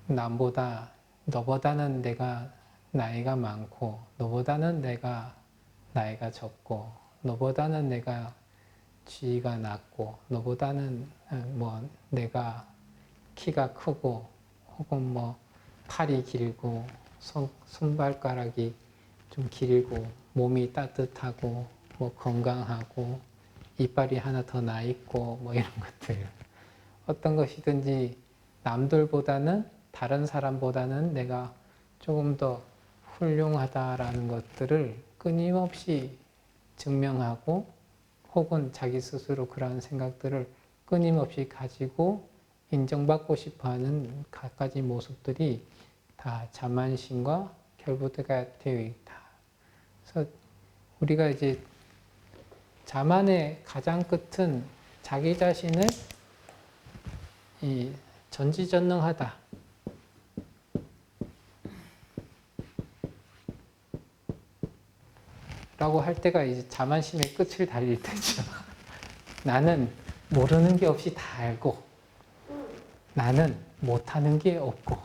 남보다 너보다는 내가 나이가 많고 너보다는 내가 나이가 적고 너보다는 내가 지위가 낮고 너보다는 뭐 내가 키가 크고 혹은 뭐 팔이 길고 손발가락이 좀 길고 몸이 따뜻하고 뭐 건강하고 이빨이 하나 더 나 있고 뭐 이런 것들 어떤 것이든지 남들보다는 다른 사람보다는 내가 조금 더 훌륭하다라는 것들을 끊임없이 증명하고 혹은 자기 스스로 그러한 생각들을 끊임없이 가지고 인정받고 싶어하는 갖가지 모습들이 다 자만심과 결부가 되어 있다. 그래서 우리가 이제 자만의 가장 끝은 자기 자신을 전지전능하다 라고 할 때가 이제 자만심의 끝을 달릴 때죠. 나는 모르는 게 없이 다 알고 나는 못하는 게 없고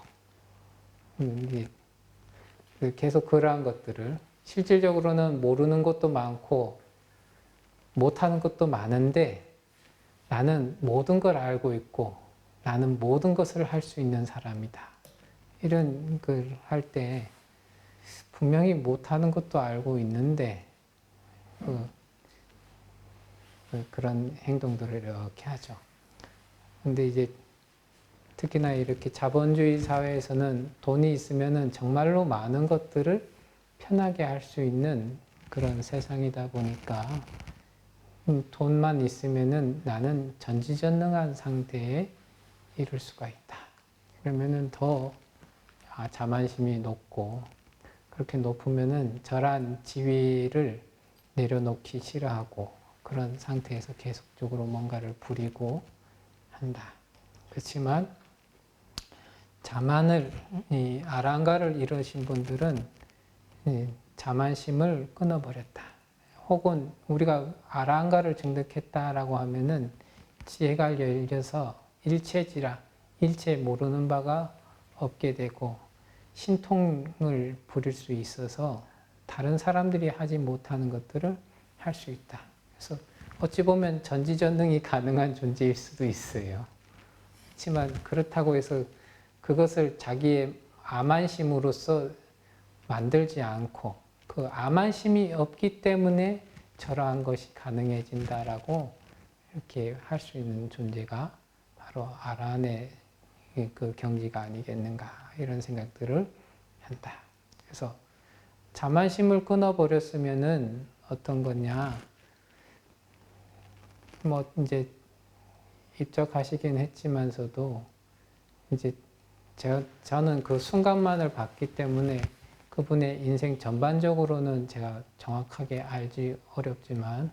계속 그러한 것들을 실질적으로는 모르는 것도 많고 못하는 것도 많은데 나는 모든 걸 알고 있고 나는 모든 것을 할 수 있는 사람이다. 이런 걸 할 때 분명히 못하는 것도 알고 있는데 그런 행동들을 이렇게 하죠. 근데 이제 특히나 이렇게 자본주의 사회에서는 돈이 있으면은 정말로 많은 것들을 편하게 할 수 있는 그런 세상이다 보니까 돈만 있으면은 나는 전지전능한 상태에 이룰 수가 있다. 그러면은 더 자만심이 높고 그렇게 높으면은 저런 지위를 내려놓기 싫어하고 그런 상태에서 계속적으로 뭔가를 부리고 한다. 그렇지만 자만을 아랑가를 이루신 분들은 자만심을 끊어버렸다. 혹은 우리가 아랑가를 증득했다라고 하면은 지혜가 열려서 일체지라 일체 모르는 바가 없게 되고 신통을 부릴 수 있어서 다른 사람들이 하지 못하는 것들을 할 수 있다. 그래서 어찌 보면 전지전능이 가능한 존재일 수도 있어요. 그렇지만 그렇다고 해서 그것을 자기의 아만심으로써 만들지 않고 그 아만심이 없기 때문에 저러한 것이 가능해진다라고 이렇게 할 수 있는 존재가 바로 아란의 그 경지가 아니겠는가 이런 생각들을 한다. 그래서 자만심을 끊어버렸으면은 어떤 거냐? 뭐 이제 입적하시긴 했지만서도 이제 저는 그 순간만을 봤기 때문에 그분의 인생 전반적으로는 제가 정확하게 알지 어렵지만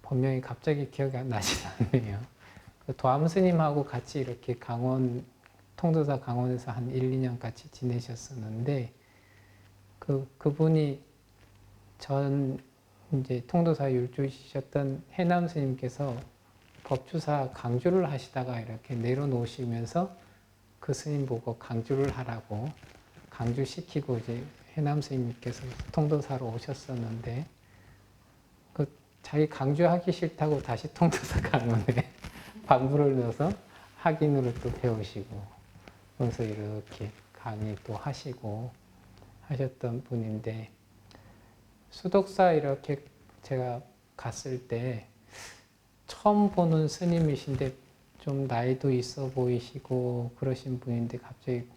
본명이 갑자기 기억이 나지 않네요. 그 도암 스님하고 같이 이렇게 통도사 강원에서 한 1, 2년 같이 지내셨었는데 그분이 전 이제 통도사 율주이셨던 해남 스님께서 법주사 강주를 하시다가 이렇게 내려놓으시면서 그 스님 보고 강주를 하라고 강주시키고 이제 해남 스님께서 통도사로 오셨었는데 자기 강주하기 싫다고 다시 통도사 강원에 방부를 넣어서 학인으로 또 배우시고 그래서 이렇게 강의 또 하시고 하셨던 분인데 수덕사 이렇게 제가 갔을 때 처음 보는 스님이신데 좀 나이도 있어 보이시고 그러신 분인데 갑자기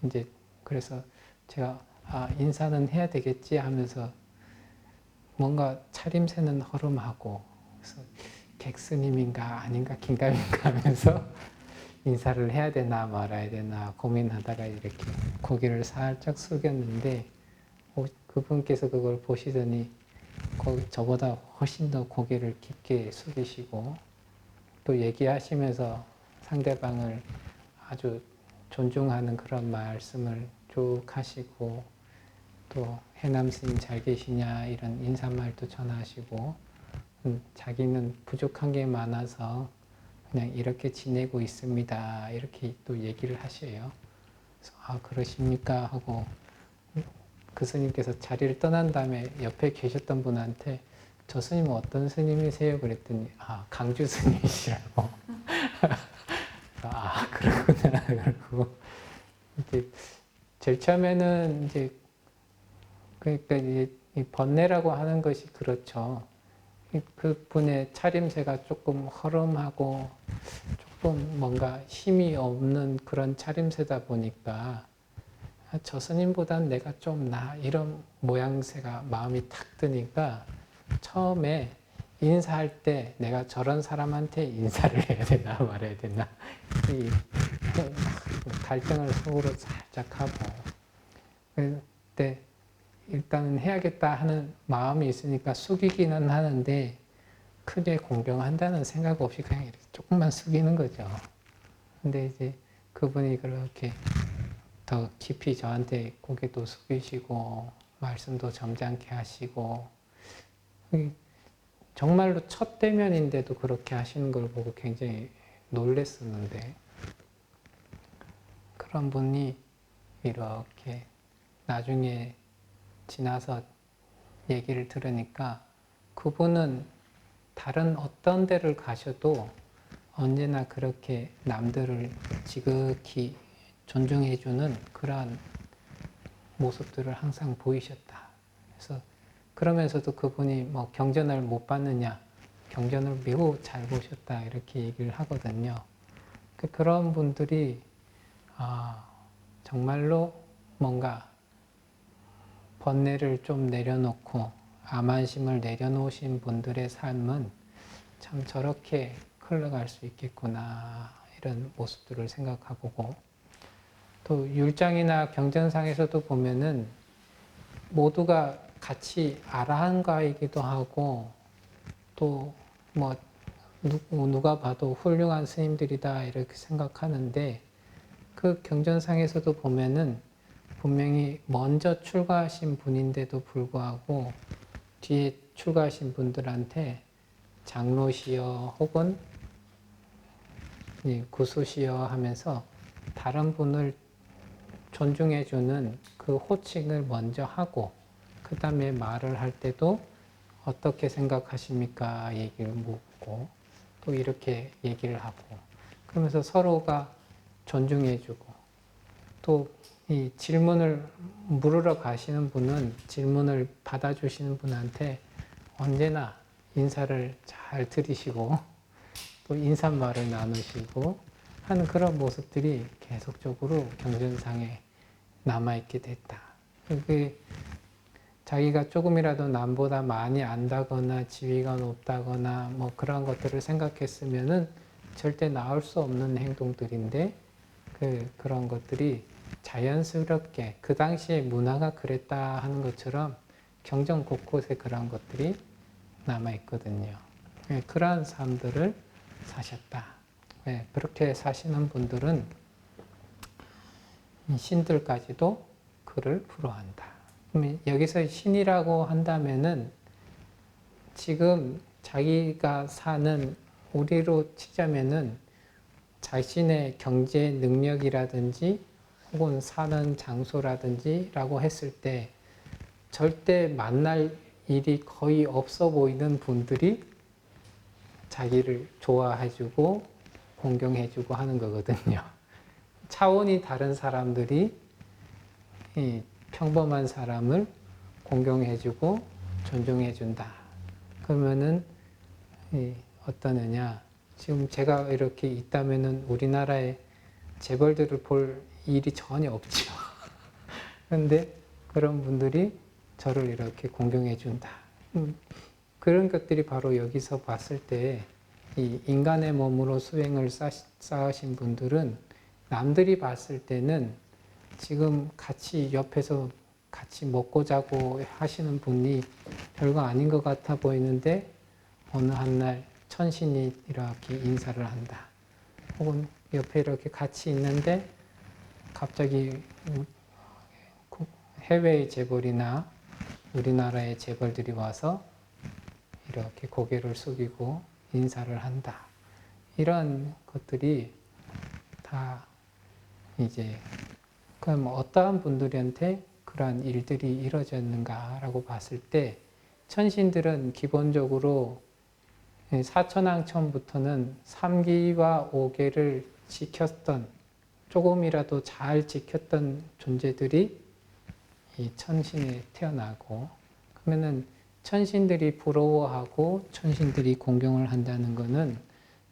이제 그래서 제가 인사는 해야 되겠지 하면서 뭔가 차림새는 허름하고 그래서 객스님인가 아닌가 긴가민가 하면서 인사를 해야 되나 말아야 되나 고민하다가 이렇게 고개를 살짝 숙였는데 그분께서 그걸 보시더니 저보다 훨씬 더 고개를 깊게 숙이시고 또 얘기하시면서 상대방을 아주 존중하는 그런 말씀을 쭉 하시고 또 해남 스님 잘 계시냐 이런 인사말도 전하시고 자기는 부족한 게 많아서 그냥 이렇게 지내고 있습니다. 이렇게 또 얘기를 하셔요. 그래서 아 그러십니까 하고 그 스님께서 자리를 떠난 다음에 옆에 계셨던 분한테 저 스님은 어떤 스님이세요? 그랬더니 아 강주 스님이시라고. 아 그렇구나. 그러고 이제 제일 처음에는 이제 그러니까 이제 이 번뇌라고 하는 것이 그렇죠. 그분의 차림새가 조금 허름하고 조금 뭔가 힘이 없는 그런 차림새다 보니까 아, 저 스님보단 내가 좀 나 이런 모양새가 마음이 탁 드니까 처음에 인사할 때 내가 저런 사람한테 인사를 해야 되나 말아야 되나 이 갈등을 속으로 살짝 하고 그때 일단은 해야겠다 하는 마음이 있으니까 숙이기는 하는데 크게 공경한다는 생각 없이 그냥 이렇게 조금만 숙이는 거죠. 근데 이제 그분이 그렇게 더 깊이 저한테 고개도 숙이시고 말씀도 점잖게 하시고 정말로 첫 대면인데도 그렇게 하시는 걸 보고 굉장히 놀랬었는데 그런 분이 이렇게 나중에 지나서 얘기를 들으니까 그분은 다른 어떤 데를 가셔도 언제나 그렇게 남들을 지극히 존중해주는 그러한 모습들을 항상 보이셨다. 그래서 그러면서도 그분이 뭐 경전을 못 받느냐, 경전을 매우 잘 보셨다 이렇게 얘기를 하거든요. 그런 분들이 정말로 뭔가 번뇌를 좀 내려놓고 암안심을 내려놓으신 분들의 삶은 참 저렇게 흘러갈 수 있겠구나 이런 모습들을 생각해보고 또 율장이나 경전상에서도 보면은 모두가 같이 아라한가이기도 하고 또 뭐 누가 봐도 훌륭한 스님들이다 이렇게 생각하는데 그 경전상에서도 보면은 분명히 먼저 출가하신 분인데도 불구하고 뒤에 출가하신 분들한테 장로시여 혹은 구수시여 하면서 다른 분을 존중해주는 그 호칭을 먼저 하고 그 다음에 말을 할 때도 어떻게 생각하십니까? 얘기를 묻고 또 이렇게 얘기를 하고 그러면서 서로가 존중해주고 또 이 질문을 물으러 가시는 분은 질문을 받아주시는 분한테 언제나 인사를 잘 드리시고 또 인사말을 나누시고 하는 그런 모습들이 계속적으로 경전상에 남아있게 됐다. 그게 자기가 조금이라도 남보다 많이 안다거나 지위가 높다거나 뭐 그런 것들을 생각했으면은 절대 나올 수 없는 행동들인데 그런 것들이 자연스럽게 그 당시에 문화가 그랬다 하는 것처럼 경전 곳곳에 그런 것들이 남아있거든요. 그러한 삶들을 사셨다. 그렇게 사시는 분들은 신들까지도 그를 부러워한다. 여기서 신이라고 한다면은 지금 자기가 사는 우리로 치자면은 자신의 경제 능력이라든지 혹은 사는 장소라든지 라고 했을 때 절대 만날 일이 거의 없어 보이는 분들이 자기를 좋아해주고 공경해주고 하는 거거든요. 차원이 다른 사람들이 이 평범한 사람을 공경해주고 존중해준다. 그러면은 어떠느냐? 지금 제가 이렇게 있다면은 우리나라의 재벌들을 볼 일이 전혀 없죠. 그런데 그런 분들이 저를 이렇게 공경해준다. 그런 것들이 바로 여기서 봤을 때 이 인간의 몸으로 수행을 쌓으신 분들은 남들이 봤을 때는 지금 같이 옆에서 같이 먹고 자고 하시는 분이 별거 아닌 것 같아 보이는데 어느 한날 천신이 이렇게 인사를 한다. 혹은 옆에 이렇게 같이 있는데 갑자기 해외의 재벌이나 우리나라의 재벌들이 와서 이렇게 고개를 숙이고 인사를 한다. 이런 것들이 다 이제 그럼 어떠한 분들한테 그러한 일들이 이루어졌는가라고 봤을 때 천신들은 기본적으로 사천왕천부터는 3기와 5계를 지켰던 조금이라도 잘 지켰던 존재들이 이 천신에 태어나고 그러면은 천신들이 부러워하고 천신들이 공경을 한다는 것은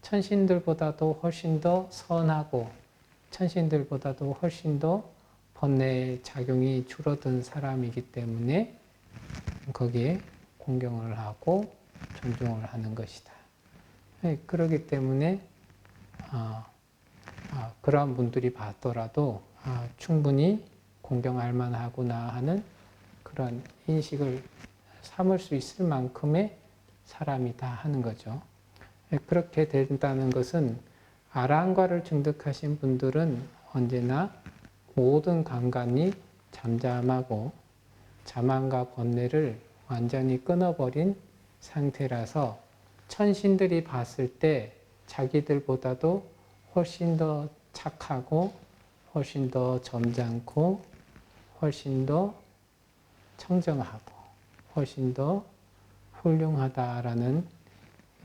천신들보다도 훨씬 더 선하고 천신들보다도 훨씬 더 번뇌의 작용이 줄어든 사람이기 때문에 거기에 공경을 하고 존중을 하는 것이다. 그렇기 때문에 그러한 분들이 봤더라도 충분히 공경할 만하구나 하는 그런 인식을 삼을 수 있을 만큼의 사람이다 하는 거죠. 그렇게 된다는 것은 아라한과를 증득하신 분들은 언제나 모든 감감이 잠잠하고 자만과 번뇌를 완전히 끊어버린 상태라서 천신들이 봤을 때 자기들보다도 훨씬 더 착하고 훨씬 더 점잖고 훨씬 더 청정하고 훨씬 더 훌륭하다라는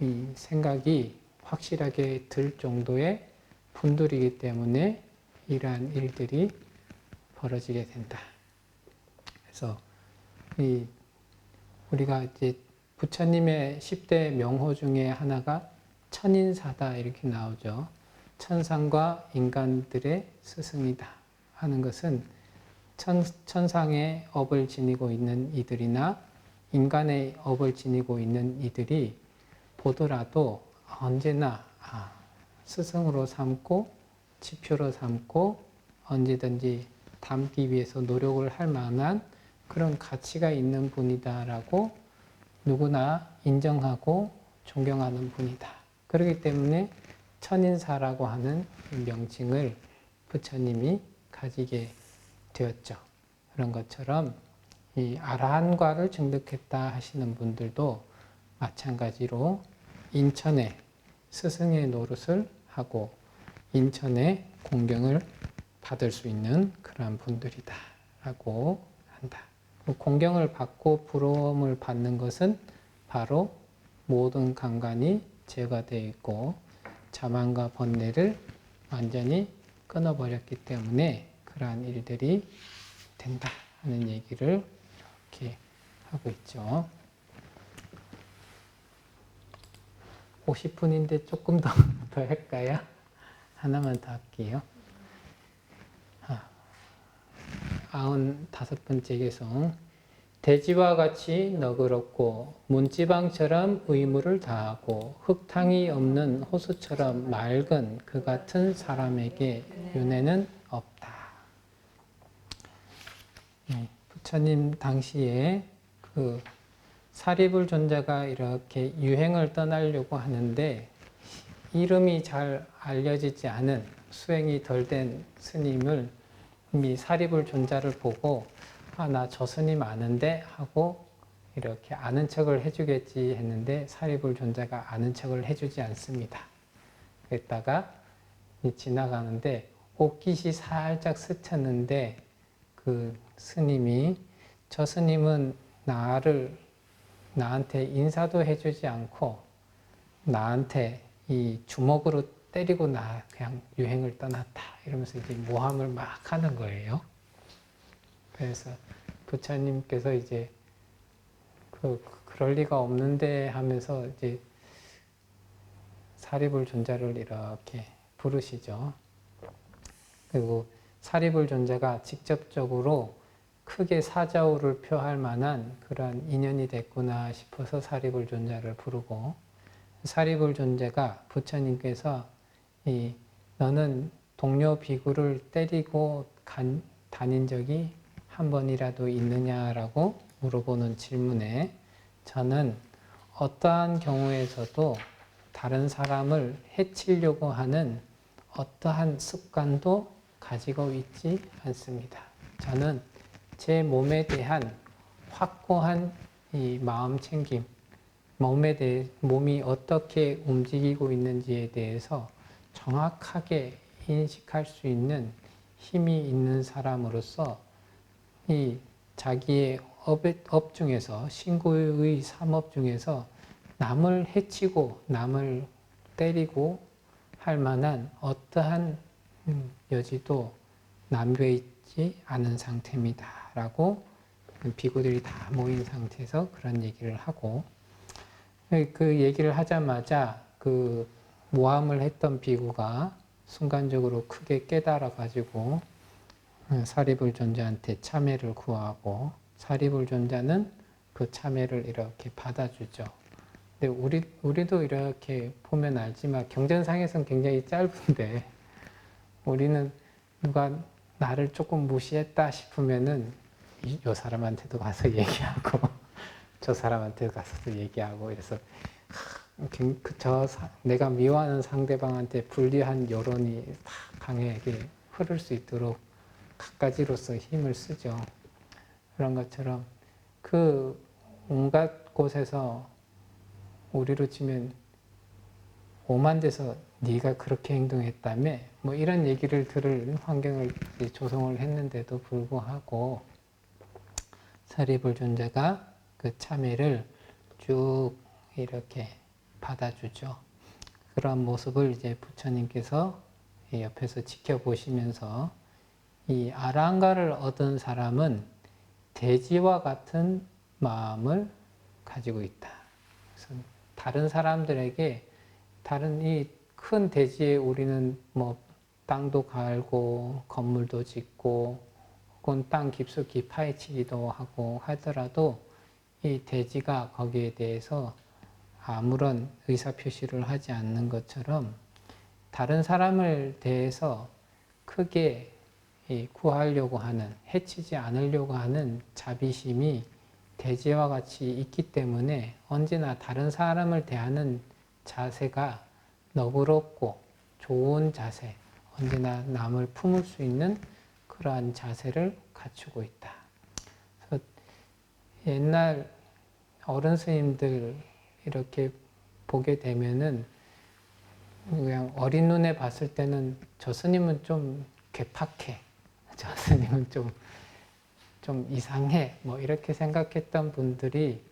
이 생각이 확실하게 들 정도의 분들이기 때문에 이러한 일들이 벌어지게 된다. 그래서 우리가 이제 부처님의 10대 명호 중에 하나가 천인사다 이렇게 나오죠. 천상과 인간들의 스승이다 하는 것은 천상의 업을 지니고 있는 이들이나 인간의 업을 지니고 있는 이들이 보더라도 언제나 스승으로 삼고 지표로 삼고 언제든지 닮기 위해서 노력을 할 만한 그런 가치가 있는 분이다라고 누구나 인정하고 존경하는 분이다. 그렇기 때문에 천인사라고 하는 명칭을 부처님이 가지게 되었죠. 그런 것처럼 이 아라한과를 증득했다 하시는 분들도 마찬가지로 인천에 스승의 노릇을 하고 인천에 공경을 받을 수 있는 그러한 분들이다 라고 한다. 공경을 받고 부러움을 받는 것은 바로 모든 감관이 제거되어 있고 자만과 번뇌를 완전히 끊어버렸기 때문에 그러한 일들이 된다 하는 얘기를 이렇게 하고 있죠. 50분인데 조금 더 할까요? 하나만 더 할게요. 95번째 개송. 대지와 같이 너그럽고 문지방처럼 의무를 다하고 흙탕이 없는 호수처럼 맑은 그 같은 사람에게 윤회는 없다. 부처님 당시에 그 사리불 존자가 이렇게 유행을 떠나려고 하는데 이름이 잘 알려지지 않은 수행이 덜 된 스님을 이 사리불 존자를 보고 나 저 스님 아는데 하고 이렇게 아는 척을 해주겠지 했는데 사리불 존자가 아는 척을 해주지 않습니다. 그랬다가 지나가는데 옷깃이 살짝 스쳤는데 그 스님이 저 스님은 나한테 인사도 해주지 않고 나한테 이 주먹으로 때리고 나 그냥 유행을 떠났다 이러면서 이제 모함을 막 하는 거예요. 그래서 부처님께서 이제 그럴 리가 없는데 하면서 이제 사리불 존자를 이렇게 부르시죠. 그리고 사리불 존자가 직접적으로 크게 사자우를 표할 만한 그런 인연이 됐구나 싶어서 사리불 존자를 부르고 사리불 존자가 부처님께서 너는 동료 비구를 때리고 다닌 적이 한 번이라도 있느냐라고 물어보는 질문에 저는 어떠한 경우에서도 다른 사람을 해치려고 하는 어떠한 습관도 가지고 있지 않습니다. 저는 제 몸에 대한 확고한 이 마음 챙김, 몸이 어떻게 움직이고 있는지에 대해서 정확하게 인식할 수 있는 힘이 있는 사람으로서 이 자기의 업 중에서, 신구의 삼업 중에서 남을 해치고 남을 때리고 할 만한 어떠한 여지도 남겨 있지 않은 상태입니다 라고 비구들이 다 모인 상태에서 그런 얘기를 하고, 그 얘기를 하자마자 그 모함을 했던 비구가 순간적으로 크게 깨달아 가지고 사리불존자한테 참회를 구하고, 사리불존자는 그 참회를 이렇게 받아주죠. 근데 우리도 이렇게 보면 알지만 경전상에서는 굉장히 짧은데, 우리는 누가 나를 조금 무시했다 싶으면은 요 사람한테도 가서 얘기하고 저 사람한테도 가서도 얘기하고, 이래서 내가 미워하는 상대방한테 불리한 여론이 다 강하게 흐를 수 있도록 갖가지로서 힘을 쓰죠. 그런 것처럼 그 온갖 곳에서 우리로 치면 오만 데서 네가 그렇게 행동했다며 뭐 이런 얘기를 들을 환경을 조성을 했는데도 불구하고 사리불존자가 그 참회를 쭉 이렇게 받아주죠. 그런 모습을 이제 부처님께서 옆에서 지켜보시면서 이 아랑가를 얻은 사람은 돼지와 같은 마음을 가지고 있다. 그래서 다른 사람들에게, 다른 이 큰 대지에 우리는 뭐 땅도 갈고 건물도 짓고 혹은 땅 깊숙이 파헤치기도 하고 하더라도 이 돼지가 거기에 대해서 아무런 의사표시를 하지 않는 것처럼 다른 사람을 대해서 크게 구하려고 하는, 해치지 않으려고 하는 자비심이 돼지와 같이 있기 때문에 언제나 다른 사람을 대하는 자세가 너그럽고 좋은 자세, 언제나 남을 품을 수 있는 그러한 자세를 갖추고 있다. 그래서 옛날 어른 스님들 이렇게 보게 되면은 그냥 어린 눈에 봤을 때는 저 스님은 좀 괴팍해, 저 스님은 좀 이상해, 뭐 이렇게 생각했던 분들이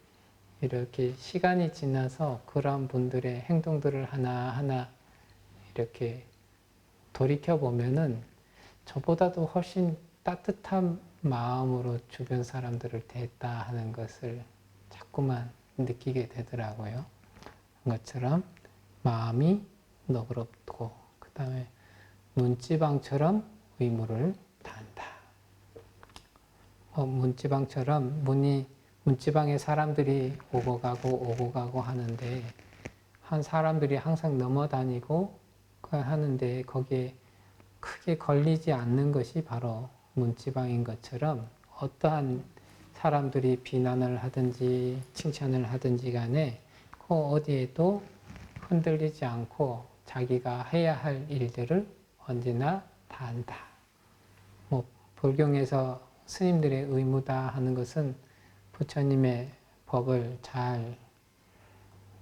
이렇게 시간이 지나서 그런 분들의 행동들을 하나하나 이렇게 돌이켜보면은 저보다도 훨씬 따뜻한 마음으로 주변 사람들을 대했다 하는 것을 자꾸만 느끼게 되더라고요. 그런 것처럼 마음이 너그럽고 그 다음에 문지방처럼 의무를 다한다. 문지방처럼 문지방에 사람들이 오고 가고 하는데 한 사람들이 항상 넘어다니고 하는데 거기에 크게 걸리지 않는 것이 바로 문지방인 것처럼 어떠한 사람들이 비난을 하든지 칭찬을 하든지 간에 그 어디에도 흔들리지 않고 자기가 해야 할 일들을 언제나 다 한다. 뭐 불경에서 스님들의 의무다 하는 것은 부처님의 법을 잘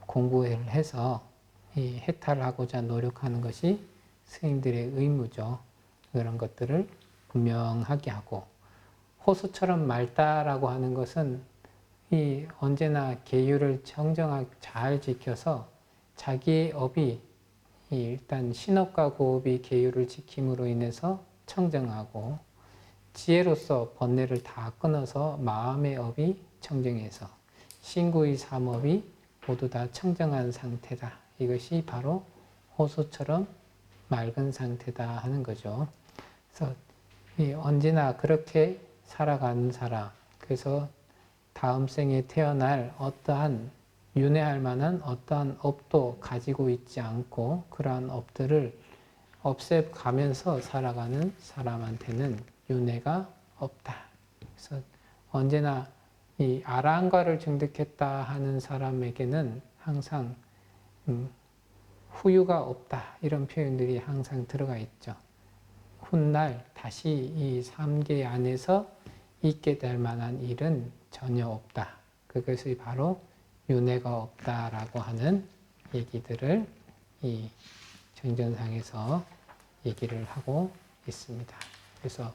공부해서 해탈하고자 노력하는 것이 스님들의 의무죠. 그런 것들을 분명하게 하고, 호수처럼 맑다라고 하는 것은 언제나 계율을 청정하게 잘 지켜서 자기의 업이 일단 신업과 고업이 계율을 지킴으로 인해서 청정하고, 지혜로서 번뇌를 다 끊어서 마음의 업이 청정해서 신구의 삼업이 모두 다 청정한 상태다. 이것이 바로 호수처럼 맑은 상태다 하는 거죠. 그래서 언제나 그렇게 살아가는 사람, 그래서 다음 생에 태어날 어떠한 윤회할 만한 어떠한 업도 가지고 있지 않고 그러한 업들을 없애가면서 살아가는 사람한테는 윤회가 없다. 그래서 언제나 이 아라한가를 증득했다 하는 사람에게는 항상 후유가 없다. 이런 표현들이 항상 들어가 있죠. 훗날 다시 이 삼계 안에서 있게 될 만한 일은 전혀 없다. 그것이 바로 윤회가 없다라고 하는 얘기들을 이 정전상에서 얘기를 하고 있습니다. 그래서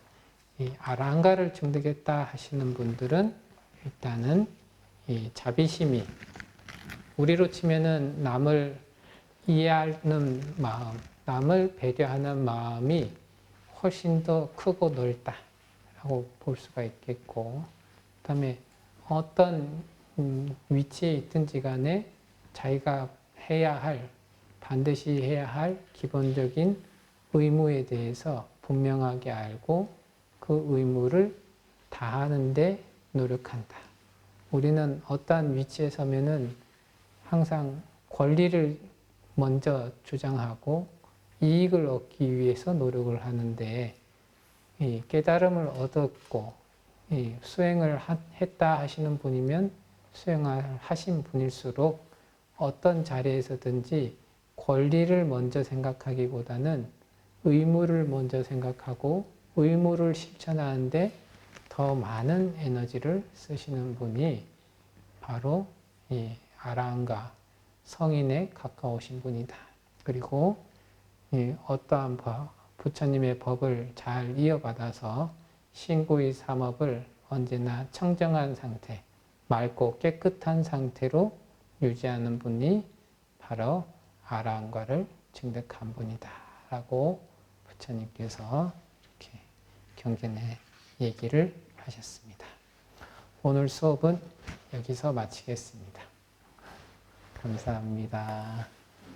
이 아라한가를 증득했다 하시는 분들은 일단은 이 자비심이, 우리로 치면은 남을 이해하는 마음, 남을 배려하는 마음이 훨씬 더 크고 넓다라고 볼 수가 있겠고, 그 다음에 어떤 위치에 있든지 간에 자기가 해야 할, 반드시 해야 할 기본적인 의무에 대해서 분명하게 알고 그 의무를 다하는데 노력한다. 우리는 어떠한 위치에 서면은 항상 권리를 먼저 주장하고 이익을 얻기 위해서 노력을 하는데, 이 깨달음을 얻었고 이 수행을 했다 하시는 분이면 수행을 하신 분일수록 어떤 자리에서든지 권리를 먼저 생각하기보다는 의무를 먼저 생각하고 의무를 실천하는데 더 많은 에너지를 쓰시는 분이 바로 이 아라한가 성인에 가까우신 분이다. 그리고 어떠한 부처님의 법을 잘 이어받아서 신구의 삼업을 언제나 청정한 상태, 맑고 깨끗한 상태로 유지하는 분이 바로 아라한가를 증득한 분이다 라고 부처님께서 이렇게 경전에 얘기를 하셨습니다. 오늘 수업은 여기서 마치겠습니다. 감사합니다.